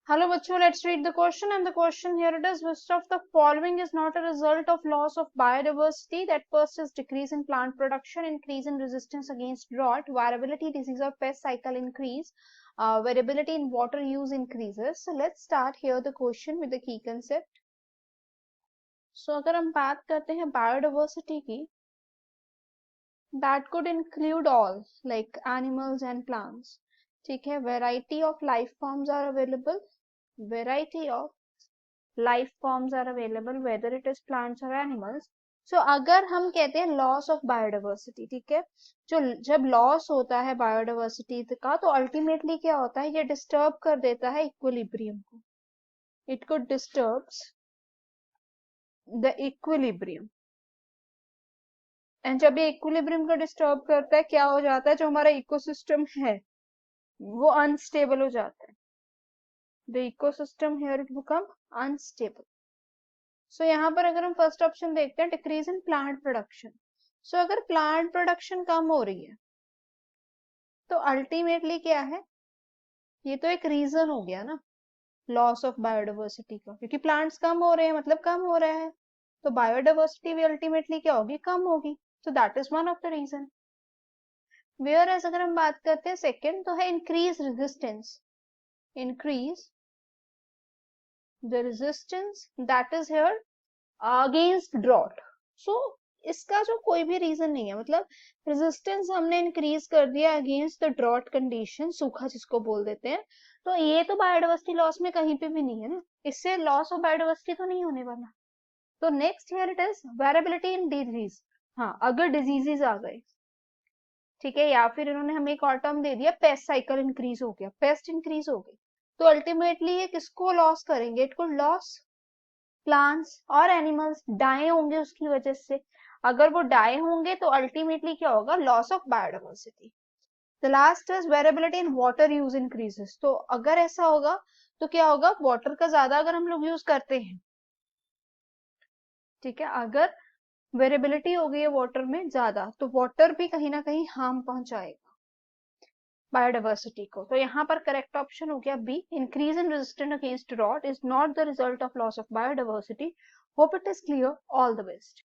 Hello bachcho, let's read the question, and the question here it is, which of the following is not a result of loss of biodiversity? That first is decrease in plant production, increase in resistance against drought, variability, disease or pest cycle increase, variability in water use increases. So let's start here the question with the key concept. So अगर हम बात करते हैं biodiversity की, that could include all like animals and plants. ठीक है, variety of life forms are available, variety of life forms are available whether it is plants or animals. So अगर हम कहते हैं loss of biodiversity, ठीक है, जो जब loss होता है biodiversity का तो ultimately क्या होता है, ये disturb कर देता है equilibrium को. It could disturbs the equilibrium. And जब ये इक्विलिब्रियम को डिस्टर्ब करता है क्या हो जाता है, जो हमारा इकोसिस्टम है वो अनस्टेबल हो जाता है. The ecosystem here it become unstable. So यहाँ पर अगर हम फर्स्ट ऑप्शन देखते हैं, decrease in plant production. So अगर प्लांट प्रोडक्शन कम हो रही है तो अल्टीमेटली क्या है, ये तो एक रीजन हो गया ना लॉस ऑफ बायोडाइवर्सिटी का, क्योंकि प्लांट्स कम हो रहे हैं मतलब कम हो रहा है, तो बायोडाइवर्सिटी भी अल्टीमेटली क्या होगी, कम होगी. तो that is one of the reason. Whereas अगर हम बात करते हैं सेकेंड तो है increase resistance. Increase the resistance that is here against drought. So इसका जो कोई भी रीजन नहीं है, मतलब रेजिस्टेंस हमने इंक्रीज कर दिया अगेंस्ट द ड्रॉट कंडीशन, सूखा जिसको बोल देते हैं, तो ये तो बायोडाइवर्सिटी लॉस में कहीं पे भी नहीं है ना, इससे लॉस ऑफ बायोडाइवर्सिटी तो नहीं होने वाला. तो next here it is variability in disease. हाँ, अगर डिजीजेस आ गए, ठीक है, या फिर इन्होंने हमें एक और टर्म दे दिया पेस्ट साइकिल इंक्रीज हो गया, पेस्ट इंक्रीज हो गई, तो अल्टीमेटली ये किसको लॉस करेंगे, इट को लॉस प्लांट्स और एनिमल्स डाई होंगे उसकी वजह से. अगर वो डाई होंगे तो अल्टीमेटली क्या होगा, loss of biodiversity. The last is variability in water use increases. तो अगर ऐसा होगा तो क्या होगा, वाटर का ज्यादा अगर हम लोग यूज करते हैं, ठीक है, अगर वेरिएबिलिटी हो गई है वाटर में ज्यादा तो वाटर भी कहीं ना कहीं हार्म पहुंचाएगा बायोडाइवर्सिटी को. तो यहाँ पर करेक्ट ऑप्शन हो गया B, increase in resistance against drought is not the result of loss of biodiversity. Hope it is clear. All the best.